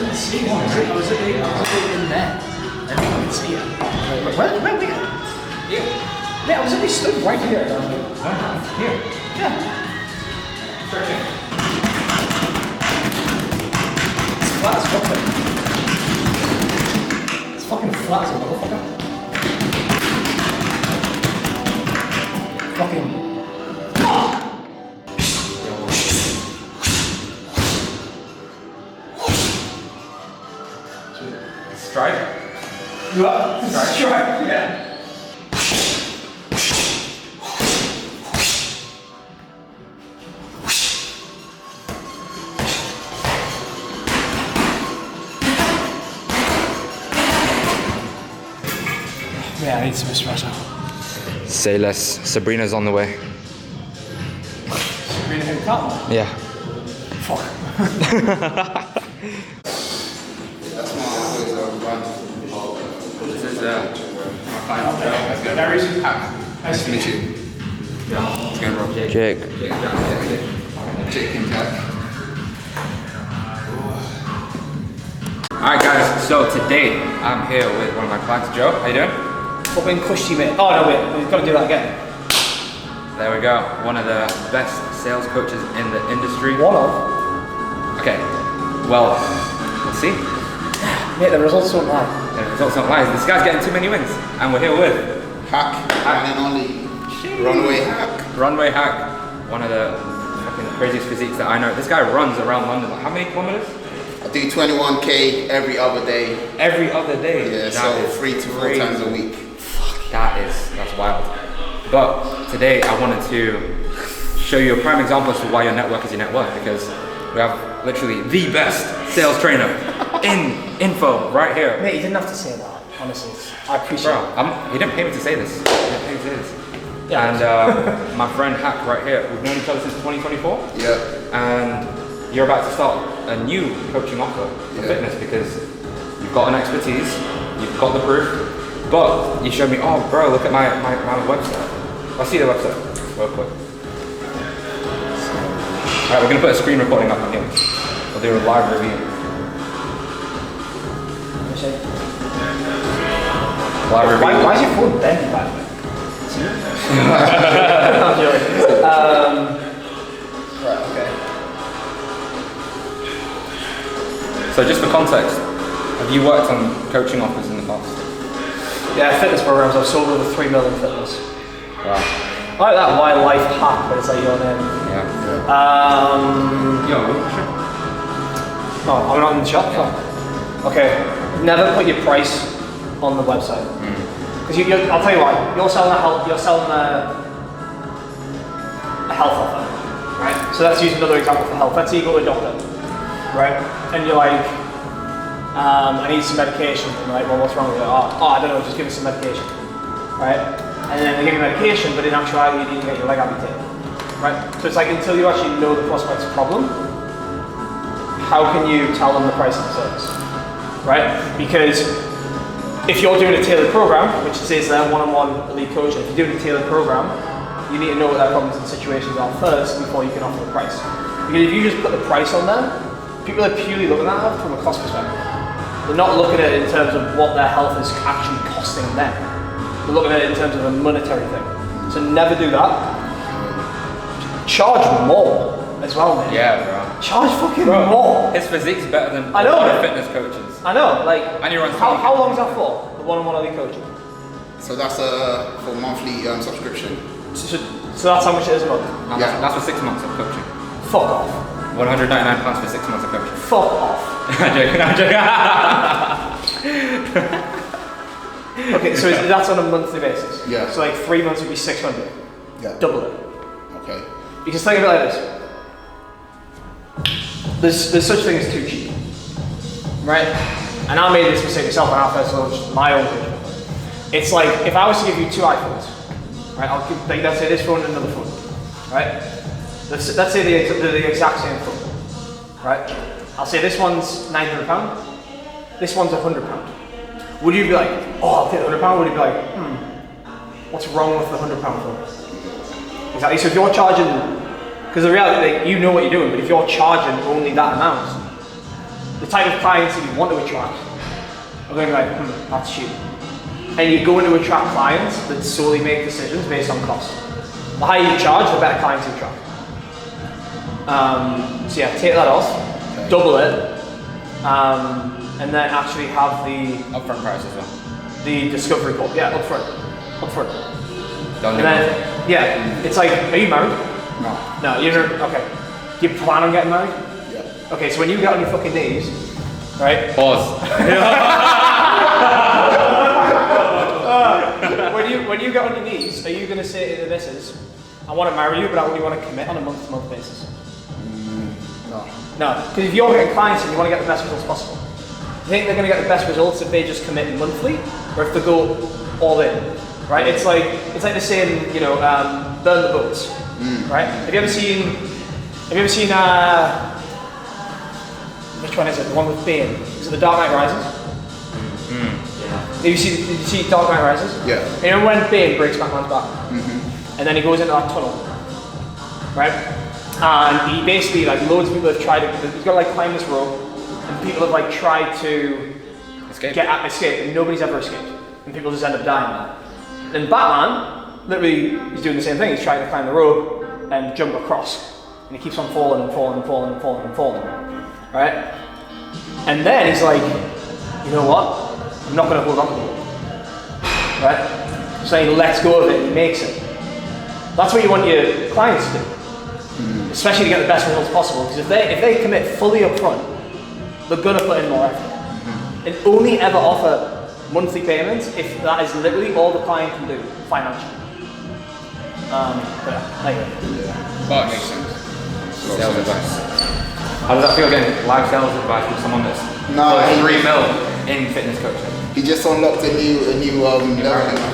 couldn't see it. I was literally in there. And I couldn't see it. Where we go? Yeah. Yeah, I was literally stood right here. Here? Yeah. Stretching. It's flat as fuck. It's fucking flat as a motherfucker. Fucking. Strike? Strike, yeah. Yeah, I need some espresso. Say less. Sabrina's on the way. Sabrina who come? Yeah. Fuck. This is my final Nice to meet you. Yeah, it's going bro. Jake. Jake and Jack. Alright guys, so today I'm here with one of my clients, Joe. How you doing? Fucking cushy mate. Oh no wait, we've got to do that again. There we go. One of the best sales coaches in the industry. One of? Okay. Well, we'll see. Mate, the results don't lie. The results don't lie. This guy's getting too many wins. And we're here with Hack, one and only. Runway Hack. Runway Hack. One of the fucking craziest physiques that I know. This guy runs around London. Like, how many kilometers? I do 21K every other day. Every other day. Yeah, That so is 3 to 4 crazy. times a week. That's wild. But today I wanted to show you a prime example as to why your network is your net worth, because we have literally the best sales trainer in info right here. Mate, you didn't have to say that, honestly. I appreciate Bro, it. he didn't pay me to say this. He didn't pay me to say this. Yeah. And my friend Hack right here, we've known each other since 2024. Yeah. And you're about to start a new coaching offer for fitness because you've got an expertise, you've got the proof, but you showed me, oh bro, look at my website. I'll see the website real quick. Alright, we're going to put a screen recording up on here. We'll do a live review. Live review. Why is your phone bent, by the way? I'm joking. Right, okay. So just for context, have you worked on coaching offers in the past? Yeah, fitness programs. I've sold over 3 million fitness. Wow. I like that why life hack, but it's like your name. Yeah. Yo, sure. No, I'm not in the shop. Yeah. Okay, never put your price on the website. Because I'll tell you why. You're selling a health offer, right? So let's use another example for health. Let's say you go to a doctor, right? And you're like, I need some medication. And they're like, well, what's wrong with it? Oh, I don't know, just give me some medication, right? And then they give you medication, but in actuality, you need to get your leg amputated, right? So it's like until you actually know the prospect's problem, how can you tell them the price of the service, right? Because if you're doing a tailored program, which says there one-on-one elite coaching, if you're doing a tailored program, you need to know what their problems and situations are first before you can offer the price. Because if you just put the price on there, people are purely looking at it from a cost perspective. They're not looking at it in terms of what their health is actually costing them. They're looking at it in terms of a monetary thing. So never do that. Charge more as well, man. Yeah, bro. Charge fucking more. His physique's better than I know, a lot of man. fitness coaches. I know, like, And he runs how long is that for? The one-on-one elite coaching? So that's for monthly subscription. So that's how much it is a month? And Yeah. that's for 6 months of coaching. Fuck off. £199 for 6 months of coaching. Fuck off. I'm joking, I'm joking. Okay, so that's on a monthly basis? Yeah. So like 3 months would be 600? Yeah. Double it. Okay. Because think of it like this. There's such thing as too cheap, right? And I made this mistake myself when I first launched my own coaching. It's like if I was to give you 2 iPhones, right? I'll give, like, let's say this phone and another phone, right? Let's say they're the exact same phone, right? I'll say this one's £900, this one's £100. Would you be like, oh, I'll take the £100? Would you be like, what's wrong with the £100 phone? Exactly. So if you're charging, because the reality, like, you know what you're doing, but if you're charging only that amount, the type of clients that you want to attract are going to be like, that's cheap. And you're going to attract clients that solely make decisions based on cost. The higher you charge, the better clients you attract. So yeah, take that off, double it, and then actually have the Upfront price as well. the discovery call. Yeah, upfront. Don't And then, yeah, it's like, are you married? No. No, you're okay. Do you plan on getting married? Yeah. Okay, so when you get on your fucking knees, right? Pause. When you get on your knees, are you going to say to the missus, I want to marry you, but I only want to commit on a month-to-month basis? No. No, because if you're getting clients and you want to get the best results possible, you think they're going to get the best results if they just commit monthly, or if they go all in, right? It's like the saying, you know, burn the boats, right? Have you ever seen which one is it? The one with Bane? Is it The Dark Knight Rises? Did you see Dark Knight Rises? Yeah. You know when Bane breaks Batman's back, and then he goes into that tunnel, right? And he basically, like, loads of people have tried to. He's got to like climb this rope, and people have like tried to escape, and nobody's ever escaped, and people just end up dying. Then Batman, literally, he's doing the same thing. He's trying to climb the rope and jump across, and he keeps on falling and falling and falling and falling and falling, right? And then he's like, you know what? I'm not going to hold on to it, right? So he lets go of it and he makes it. That's what you want your clients to do, especially to get the best results possible. Because if they commit fully up front, they're going to put in more effort. And only ever offer monthly payments if that is literally all the client can do financially. But That makes sense. Sales advice. How does that feel getting live sales advice from someone that's No, got I- 3 mil in fitness coaching? He just unlocked a new level in my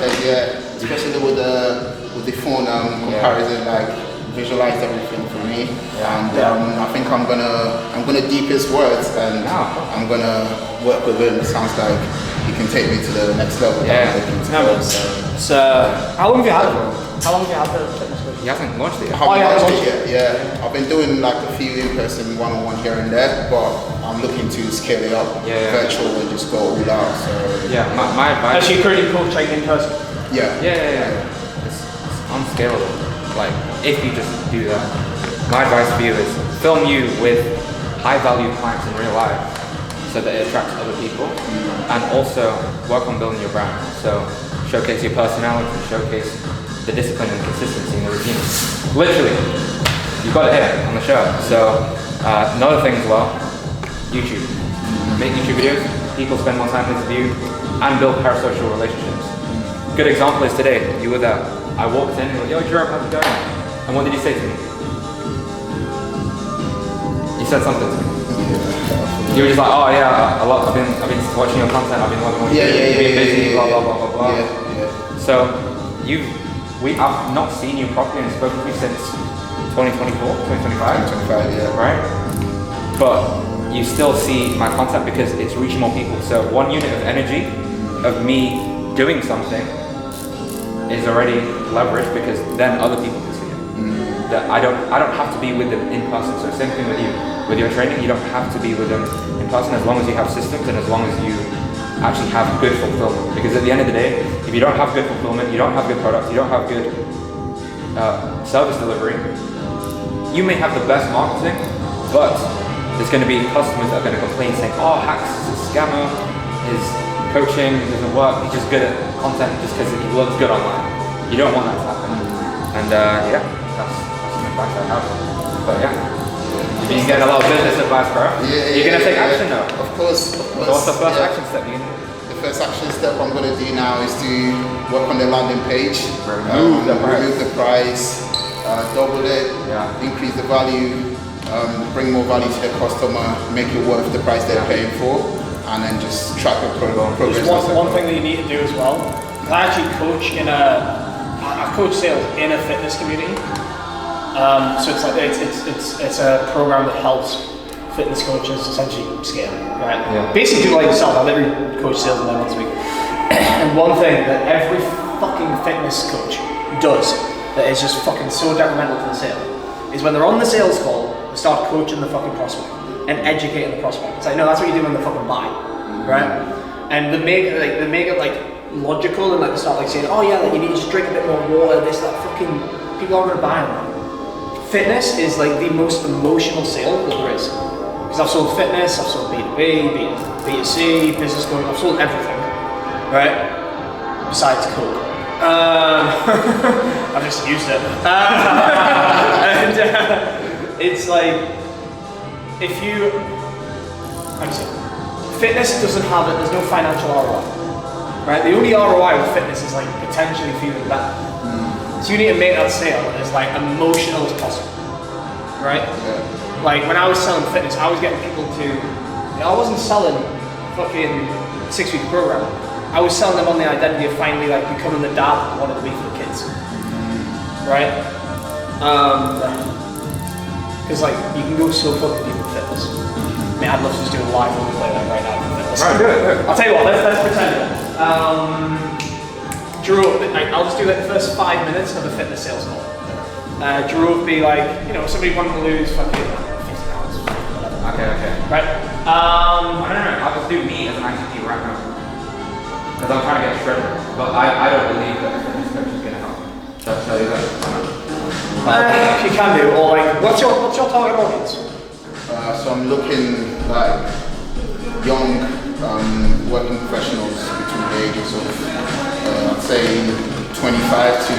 head, yeah. Especially with the phone comparison, like visualized everything for me. And I think I'm gonna deep his words and I'm gonna work with him. It sounds like he can take me to the next level. Yeah. that I'm looking to no, go, but so. so how long have you had it? How long have you had the fitness coach? He hasn't launched it I yet. haven't yeah, launched launched it yet, yeah. I've been doing like a few in-person one-on-one here and there, but I'm looking to scale it up virtual and just go all out. So Yeah, my advice. Actually, currently coaching in person. Yeah. It's unscalable. Like, if you just do that. My advice for you is film you with high-value clients in real life so that it attracts other people, and also work on building your brand. So showcase your personality, showcase the discipline and consistency in the routine. Literally, you've got it here on the show. So another thing as well, YouTube. Make YouTube videos, people spend more time with you, and build parasocial relationships. Good example is today, you were there. I walked in and you're like, yo Jerome, how's it going? And what did you say to me? You said something to me. You were just like, oh yeah, I've been watching your content, I've been working with you, you've been busy, blah blah blah blah blah. So I've not seen you properly and spoken to you since 2024, 2025? 25, yeah. Right? But you still see my content because it's reaching more people. So 1 unit of energy of me doing something is already leveraged because then other people can see it. That I don't have to be with them in person. So same thing with you. With your training, you don't have to be with them in person as long as you have systems and as long as you actually have good fulfillment. Because at the end of the day, if you don't have good fulfillment, you don't have good products, you don't have good service delivery, you may have the best marketing, but there's going to be customers that are going to complain saying, oh, Hacks is a scammer, his coaching doesn't work, he's just good at content just because he looks good online. You don't want that to happen. And that's some advice I have. But yeah, you've been getting a lot of business advice, bro. You're going to take action now. Of course. So what's the first action step you're going to do? The first action step I'm going to do now is to work on the landing page. Remove the price, double it, increase the value, bring more value to the customer, make it worth the price they're paying for, and then just track the progress. There's one thing that you need to do as well. I actually coach I coach sales in a fitness community. So it's a program that helps fitness coaches essentially scale, right? Yeah. Basically, people like yourself, I literally coach sales in there once a week. And one thing that every fucking fitness coach does that is just fucking so detrimental to the sale is when they're on the sales call, they start coaching the fucking prospect. and educating the prospect. It's like, no, that's what you do when they fucking buy, right? And they make it like logical and like start like saying, oh yeah, like you need to just drink a bit more water, this, that, fucking, people aren't gonna buy them. Fitness is like the most emotional sale that there is. Because I've sold fitness, I've sold B2B, B2C, business going, I've sold everything, right? Besides Coke. I've just used it. And it's like, if you, how do you say, fitness doesn't have it, there's no financial ROI, right? The only ROI with fitness is like potentially feeling better. So you need to make that sale as like emotional as possible, right? Yeah. Like when I was selling fitness, I was getting people to, I wasn't selling fucking 6-week program. I was selling them on the identity of finally like becoming the dad I wanted to be for the kids, right? Because like you can go so fucking deep with fitness. I mean, I'd love to just do a live role play like right now with fitness. Right, do it. I'll tell you what, let's pretend. Drew, I'll just do like the first 5 minutes of a fitness sales call. Drew would be like, you know, somebody wanting to lose fucking 50 pounds, whatever. Okay. Right? I don't know, I'll just do me as an ICT right now. Because I'm trying to get shredded, but I don't believe that fitness coach is going to help me. So you you can do, or like, what's your target audience? So I'm looking like young working professionals between the ages of I'd say 25 to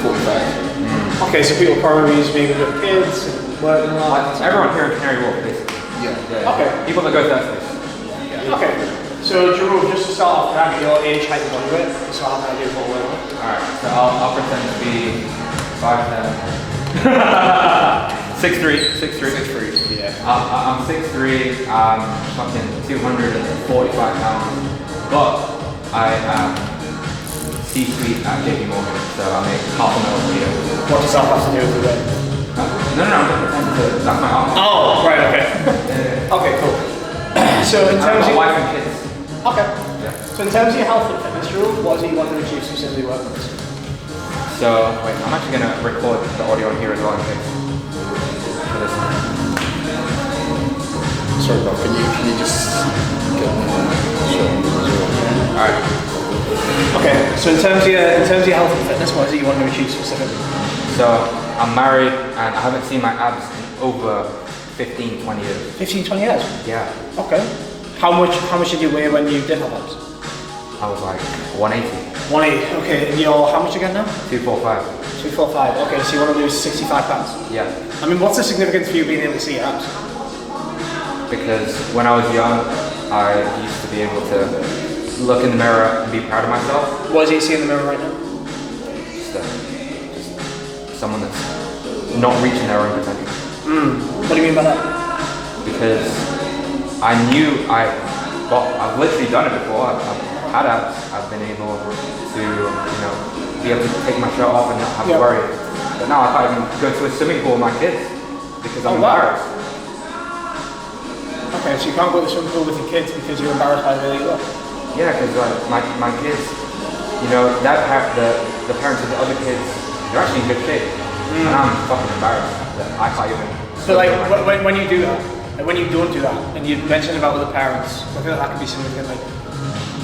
45. Okay, so people probably use maybe with kids and working a lot. Everyone here in Canary Wharf, basically. Yeah. Okay. People that go Thursdays. Yeah. Okay. So Drew, just to start off, can I get your age, height, and body weight, so I have an idea of what we're on? Alright, so I'll pretend to be 5'10". 6'3". Yeah. I'm 6'3", fucking 245 pounds, but I am C-suite at JP Morgan, so I make $500,000 a year. What does that have to do with the weight? No, I'm just pretending to, that's my arm. Oh, right, okay. Yeah. Okay, cool. So in terms my of wife and kids. Okay. Yeah. So in terms of your health and fitness, Drew, what is it you want to achieve specifically working with? So, wait, I'm actually going to record the audio on here as well in case for this one. Sorry, bro. Can you just get Alright. Okay. So in terms of your health and fitness, what is it you want to achieve specifically? So, I'm married and I haven't seen my abs in over 15, 20 years. 15, 20 years? Yeah. Okay. How much did you weigh when you did have abs? I was like 180. 180. Okay. And you're how much again now? 245. 245. Okay. So you want to lose 65 pounds? Yeah. I mean, what's the significance for you being able to see your abs? Because when I was young, I used to be able to look in the mirror and be proud of myself. What do you see in the mirror right now? Just someone that's not reaching their own potential. What do you mean by that? Because I've literally done it before. I've had abs. I've been able to, be able to take my shirt off and not have to worry. But now I can't even go to a swimming pool with my kids because I'm embarrassed. Okay, so you can't go to the swimming pool with your kids because you're embarrassed by the way you look. Yeah, because my kids, the parents of the other kids, they're actually in good shape, and I'm fucking embarrassed that I can't even. So like when you do that, and when you don't do that, and you mentioned about other parents, I feel like that could be significant. Like,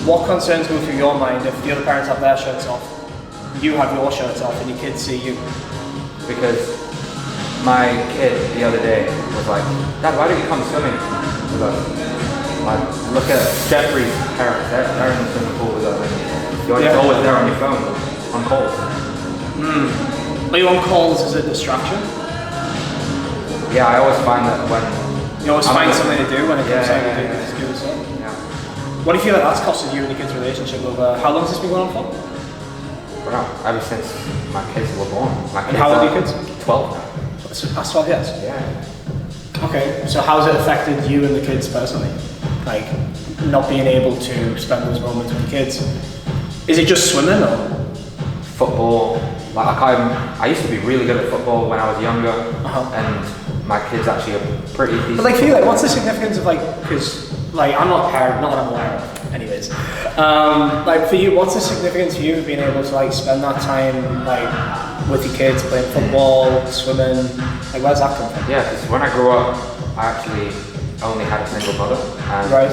what concerns go through your mind if the other parents have their shirts off, you have your shirts off, and your kids see you? Because my kid the other day was like, Dad, why don't you come swimming with us? Like, look at Jeffrey's parents, they're in the swimming pool with us, and you're always there on your phone, on calls. Are you on calls as a distraction? Yeah, I always find that when you always find something to do when it comes time to do the stuff. Yeah. What do you feel like that's costed you and your kids' relationship over? How long has this been going on for? Well, ever since my kids were born. And how old are your kids? 12 now. So past 12 years? Yeah. Okay, so how's it affected you and the kids personally? Like, not being able to spend those moments with the kids? Is it just swimming or? Football. Like, I used to be really good at football when I was younger, and my kids actually are pretty decent. But like for you, like, what's the significance of like, because like I'm not a parent, not that I'm aware of, anyways. Like for you, what's the significance for you of being able to like spend that time like with your kids playing football, swimming? Like where's that come from? Yeah, because when I grew up, I actually only had a single brother, and Right.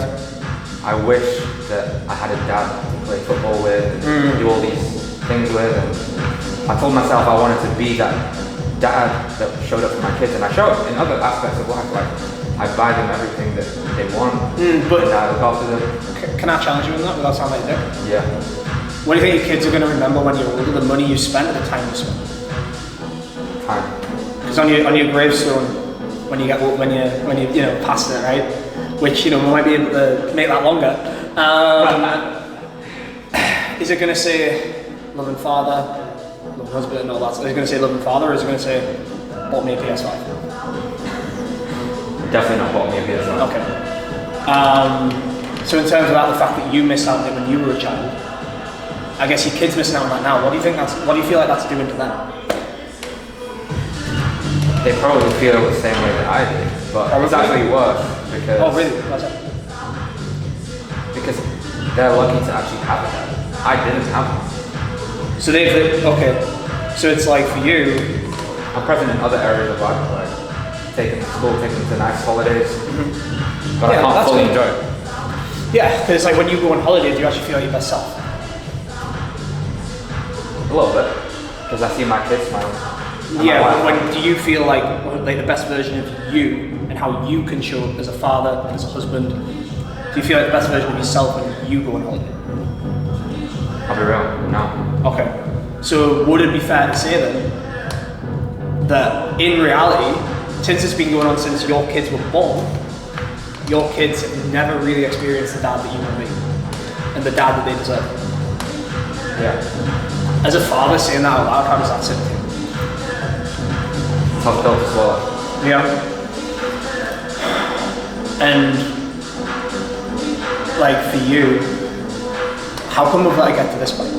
I wish that I had a dad to play football with and do all these things with, and I told myself I wanted to be that dad that showed up for my kids, and I show up in other aspects of life, like I buy them everything that they want, but and I look after them. Can I challenge you on that without sounding like a dick? Yeah. What do you think your kids are going to remember when you're older? The money you spent or the time you spent? Time. Because on your gravestone, when you past it, right? Which we might be able to make that longer. Is it going to say loving father, loving husband, and all that? Is it going to say loving father, or is it going to say bought me a PS5? Definitely not bought me a PS5. Okay. So in terms of that, the fact that you missed out on it when you were a child, I guess your kids missing out on that now. What do you feel like that's doing to them? They probably feel the same way that I did, but it's actually worse because. Oh really? What's that? Because they're lucky to actually have it. I didn't have it. So okay. So it's like for you. I'm present in other areas of life, like taking them to school, taking them to nice holidays, but I can't fully enjoy it. Yeah, because it's like when you go on holiday, do you actually feel like your best self? A little bit, because I see my kids smile. Yeah, when do you feel like the best version of you and how you can show up as a father, as a husband? Do you feel like the best version of yourself when you go on holiday? I'll be real, no. Okay. So would it be fair to say then that in reality, since it's been going on since your kids were born, your kids have never really experienced the dad that you want to be and the dad that they deserve? Yeah. As a father saying that out loud, how does that sit with you? Tough pill to swallow. Yeah. And like for you, how come we've let it get to this point?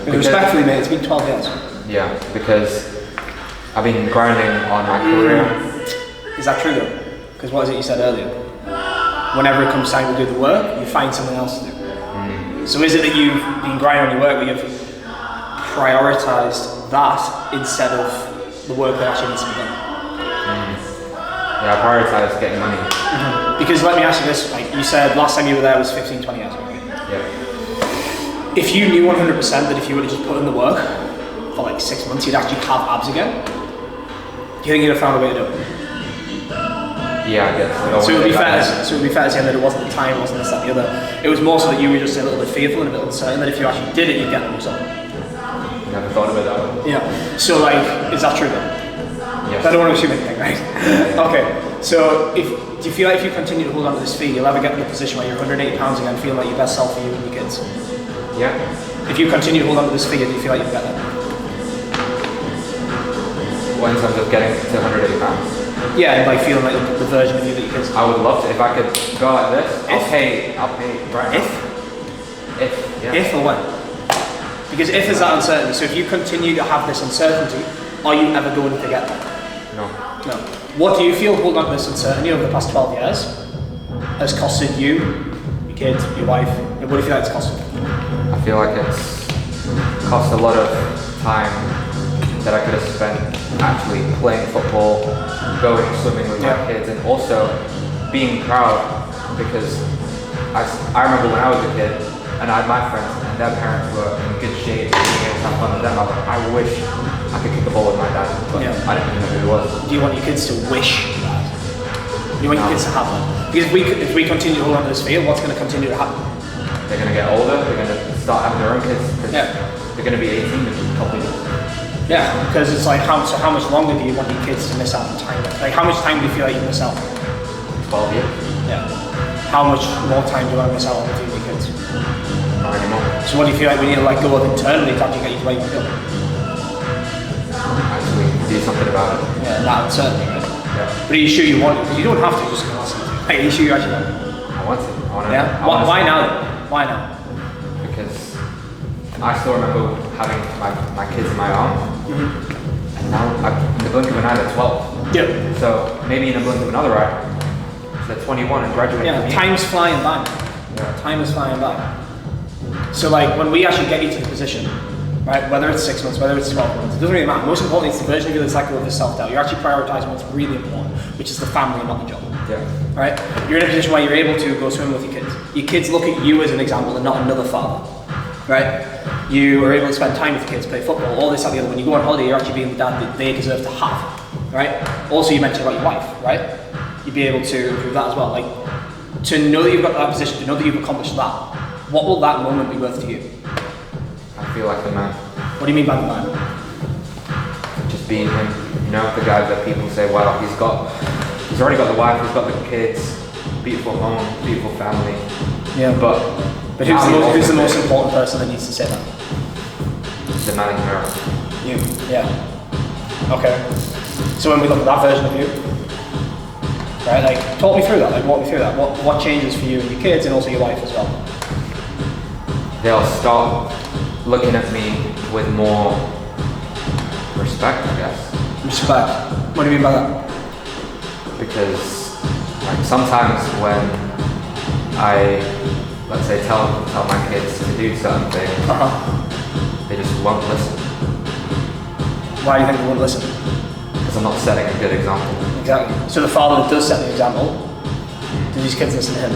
Because respectfully, mate, it's been 12 years. Yeah, because I've been grinding on my career. Is that true though? Because what is it you said earlier? Whenever it comes time to do the work, you find something else to do. So is it that you've been grinding on your work, but you've prioritised that instead of the work that actually needs to be done? Yeah, I prioritise getting money. Because let me ask you this, like you said last time you were there was 15, 20 years ago. Yeah. If you knew 100% that if you would have just put in the work for like 6 months, you'd actually have abs again, do you think you'd have found a way to do it? Yeah, I guess. So it would be fair to say that it wasn't the time, it wasn't this, that, the other. It was more so that you were just a little bit fearful and a bit uncertain that if you actually did it, you'd get the result. Never thought of it that way. Yeah. So like, is that true then? Yes. I don't want to assume anything, right? Okay. So do you feel like if you continue to hold on to this fee, you'll ever get in a position where you're 180 pounds again, feeling like your best self for you and your kids? Yeah. If you continue to hold on to this fee, do you feel like you'll get there? What, in terms of getting to 180 pounds? Yeah, and like feeling like the version of you that your kids. I would love to. If I could go like this, I'll pay right now. If or when? Because if is that uncertainty. So if you continue to have this uncertainty, are you ever going to get there? No. No. What do you feel holding on to this uncertainty over the past 12 years has costed you, your kids, your wife? What do you feel like it's costed? I feel like it's cost a lot of time that I could have spent actually playing football, going swimming with my kids, and also being proud because I remember when I was a kid and I had my friends and their parents were in good shape and being able to have fun with them. I wish I could kick a ball with my dad, but I didn't even know who he was. Do you want your kids to wish that? Do you want your kids to have that? Because if we continue to hold on to this field, what's going to continue to happen? They're going to get older, they're going to start having their own kids, they're going to be 18 in a couple of years. Yeah, because it's like, how much longer do you want your kids to miss out on time? Like, how much time do you feel like you miss out? 12 years. Yeah. How much more time do you want to miss out on with your kids? Not anymore. So what do you feel like we need to let go of internally to actually get you to where you want to go? Actually, do something about it. Yeah, that uncertainty, right? Yeah. But are you sure you want it? Because you don't have to, just ask them. Like, are you sure you actually want it? I want to. Yeah? Why now then? Why now? Because I still remember having my kids in my arms, and now in the blink of an eye they're 12. Yeah. So maybe in the blink of another eye, they're 21 and graduating. Yeah, time's flying by. Yeah. Time is flying by. So like when we actually get you to the position, right, whether it's 6 months, whether it's 12 months, it doesn't really matter. Most importantly, it's the version of you that's let go of the self-doubt. You're actually prioritizing what's really important. which is the family, not the job. Yeah. Right? You're in a position where you're able to go swimming with your kids. Your kids look at you as an example and not another father. Right? You are able to spend time with your kids, play football, all this, that, the other. When you go on holiday, you're actually being the dad that they deserve to have. Right? Also, you mentioned about your wife, right? You'd be able to improve that as well. Like, to know that you've got that position, to know that you've accomplished that, what will that moment be worth to you? I feel like the man. What do you mean by the man? Just being him. You know, the guy that people say, wow, he's already got the wife, he's got the kids, beautiful home, beautiful family. Yeah. But who's the most important person that needs to say that? The man in the mirror. You. Yeah. Okay. So when we look at that version of you, right, like, talk me through that, like, walk me through that. What changes for you and your kids and also your wife as well? They'll start looking at me with more respect, I guess. Respect. What do you mean by that? Because like sometimes when I, let's say, tell my kids to do certain things, they just won't listen. Why do you think they won't listen? Because I'm not setting a good example. Exactly. So the father that does set the example, do these kids listen to him?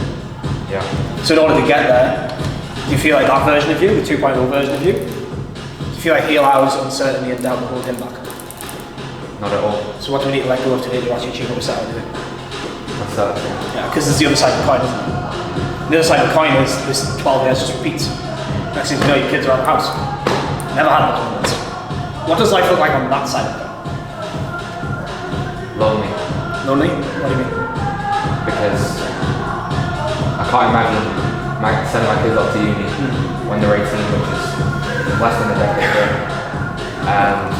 Yeah. So in order to get there, do you feel like that version of you, the 2.0 version of you, do you feel like he allows uncertainty and doubt to hold him back? Not at all. So what do we need to let go of today to actually achieve what we set out to do? Uncertainty. Yeah, because there's the other side of the coin, isn't it? The other side of the coin is this 12 years just repeats. Next thing you know, your kids are out of the house. Never had those moments. What does life look like on that side of it? Lonely. Lonely? What do you mean? Because I can't imagine sending my kids off to uni when they're 18, which is less than a decade ago. And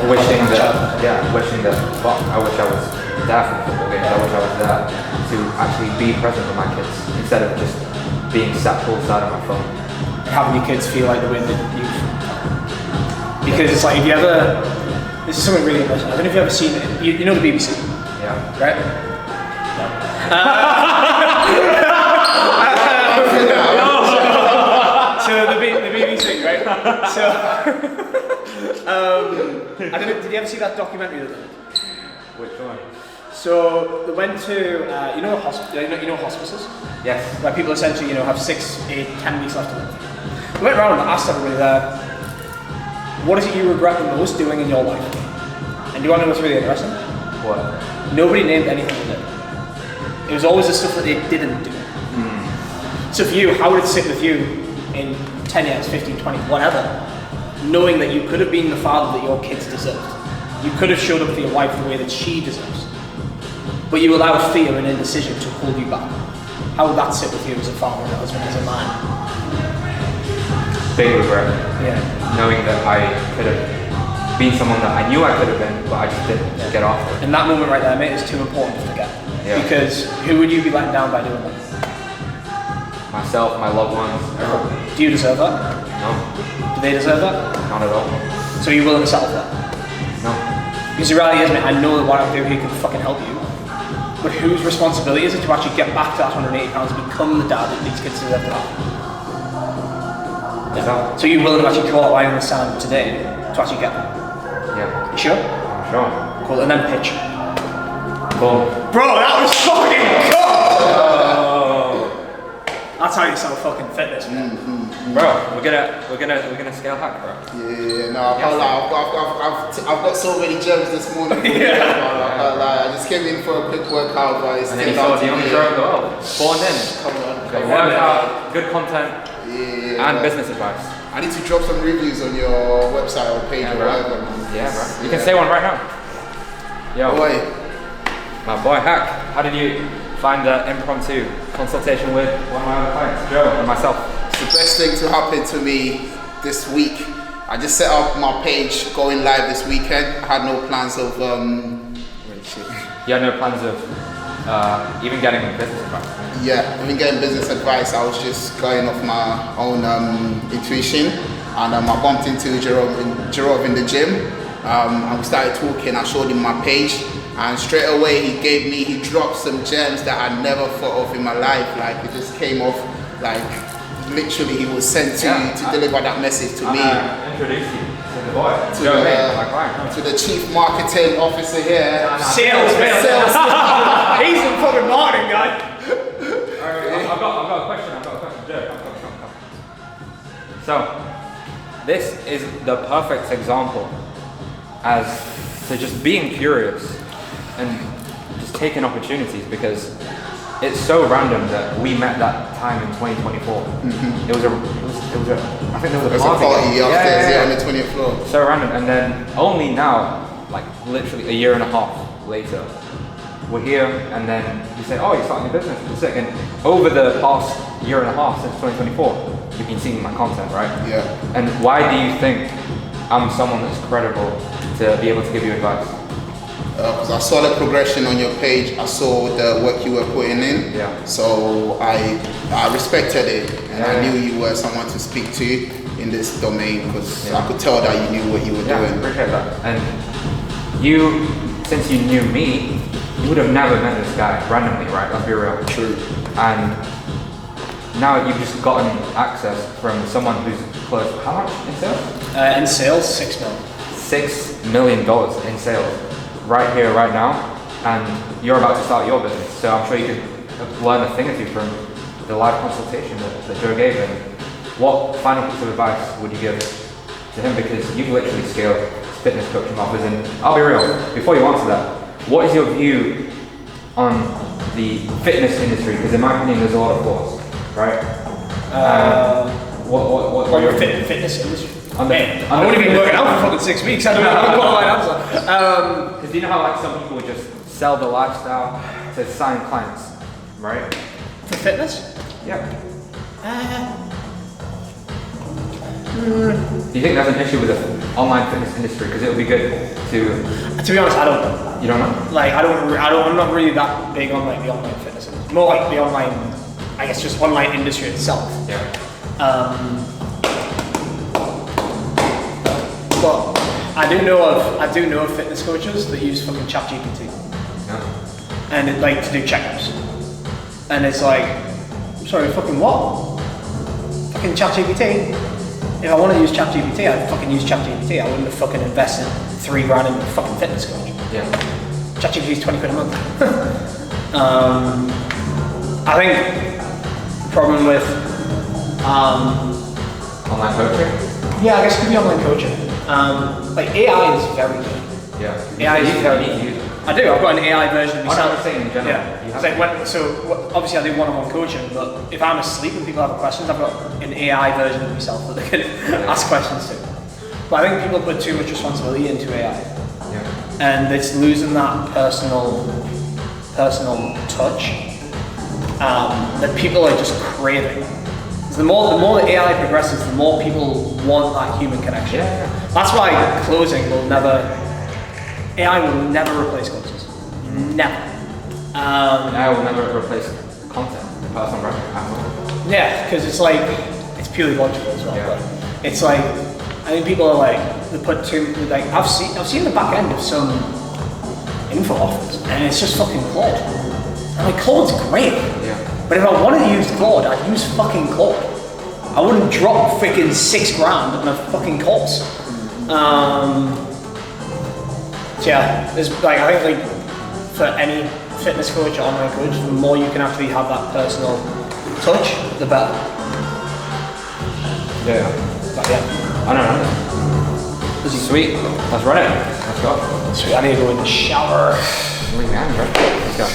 wishing that, well, I wish I was there for the football games, I wish I was there to actually be present with my kids instead of just being sat poolside on my phone. Having your kids feel like the way that you've... Because it's like, if you ever... This is something really interesting. I don't know if you've ever seen it. You know the BBC? Yeah. Right? So the BBC, right? So, I don't know, did you ever see that documentary that they did? Which one? So they went to, you know hospices? Yes. Where people essentially, have 6, 8, 10 weeks left to live. They went around and asked everybody there, what is it you regret the most doing in your life? And do you want to know what's really interesting? What? Nobody named anything they did. It was always the stuff that they didn't do. So for you, how would it sit with you in 10 years, 15, 20, whatever, knowing that you could have been the father that your kids deserved? You could have showed up for your wife the way that she deserves. But you allowed fear and indecision to hold you back. How would that sit with you as a father, as a husband, as a man? Big regret. Yeah. Knowing that I could have been someone that I knew I could have been, but I just didn't get off it. And that moment right there, mate, is too important to forget. Yeah. Because who would you be letting down by doing that? Myself, my loved ones, everyone. Do you deserve that? No, Do they deserve that? not at all. So are you willing to settle for that? No. Because the reality is, mate, I know that what I do here can fucking help you. But whose responsibility is it to actually get back to that £180 and become the dad that these kids deserve to have? Yeah. So you're willing to actually draw a line in the sand today to actually get there? Yeah. You sure? I'm sure. Cool, and then pitch. Cool. Bro, that was fucking cool! That's how you sell fucking fitness, man. Bro, we're gonna scale hack, bro. Yeah, no, I can't lie. I've got so many gems this morning. I can't lie. I just came in for a quick workout, but it's And then you still saw down the to young me. girl go, oh, born in. Come on. Good workout, good content, Yeah, and but business advice. I need to drop some reviews on your website or page Yeah, or bro. whatever. Man. Yeah, bro. You can say one right now. Yo, Boy, my boy Hack, how did you find the impromptu consultation with one of my other clients, Joe and myself? it's the best thing to happen to me this week. I just set up my page going live this weekend. I had no plans of You had no plans of even getting business advice? Yeah, even getting business advice, I was just going off my own intuition, and I bumped into Jerome in the gym, and we started talking. I showed him my page, and straight away he dropped some gems that I never thought of in my life. Like, it just came off, like, literally he was sent to deliver that message to me. Introduce you to the boy. To, You know what I mean? My client. to the chief marketing officer here. Sales, man. Sales. He's a fucking marketing guy. I've got a question. Joe, come. So, this is the perfect example as to just being curious and just taking opportunities, because it's so random that we met that time in 2024. Mm-hmm. It was a I think there was a party upstairs on the 20th floor. So random, and then only now, like literally a year and a half later, we're here, and then you say, oh, you're starting your business. It's sick. And over the past year and a half since 2024, you've been seeing my content, right? Yeah. And why do you think I'm someone that's credible to be able to give you advice? Because I saw the progression on your page, I saw the work you were putting in. Yeah. So I respected it, and I knew you were someone to speak to in this domain, because I could tell that you knew what you were doing. I appreciate that. And you, since you knew me, you would have never met this guy randomly, right? Let's be real. True. And now you've just gotten access from someone who's close. How much in sales? In sales, $6 million. $6 million in sales, right here, right now, and you're about to start your business. So I'm sure you could learn a thing or two from the live consultation that Joe gave. And what final piece of advice would you give to him? Because you've literally scaled fitness coaching offers. And I'll be real, before you answer that, what is your view on the fitness industry? Because in my opinion, there's a lot of flaws, right? What your fitness industry? I've only been working out for fucking 6 weeks. I don't know what my answer. Because you know how like some people would just sell the lifestyle to sign clients, right? For fitness? Yeah. Do you think there's an issue with the online fitness industry? Because it would be good to be honest, I don't know. You don't know? Like I'm not really that big on like the online fitness industry. More like the online, I guess, just online industry itself. Yeah. But I do know of fitness coaches that use fucking ChatGPT. Yeah. And it, like to do checkups. And it's like, sorry, fucking what? Fucking ChatGPT. If I want to use ChatGPT, I'd fucking use ChatGPT. I wouldn't have fucking invested $3,000 in a fucking fitness coach. Yeah. ChatGPT is 20 quid a month. I think the problem with Online coaching? yeah, I guess it could be online coaching. Like AI is very good. Yeah. AI is very good. I do. I've got an AI version of myself. I'm saying in general. Yeah. It's like obviously I do one-on-one coaching, but if I'm asleep and people have questions, I've got an AI version of myself that they can ask questions to. But I think people put too much responsibility into AI, and it's losing that personal touch that people are just craving. So the more the AI progresses, the more people want that human connection. Yeah. That's why AI will never replace coaches. Never. AI will never replace content, the personal brand at all. Yeah, because it's purely logical as well. Yeah. But it's like, I think people are like, they put too, like, I've seen the back end of some info offers, and it's just fucking Claude. I'm like, Claude's great. Yeah. But if I wanted to use Claude, I'd use fucking Claude. I wouldn't drop freaking $6,000 on a fucking course. So yeah, there's like, I think like for any fitness coach or online coach, the more you can actually have that personal touch, the better. Yeah. But yeah. I don't know. Sweet. Let's run it. Let's go. Sweet. I need to go in the shower. Leave me hanging, bro. Let's go.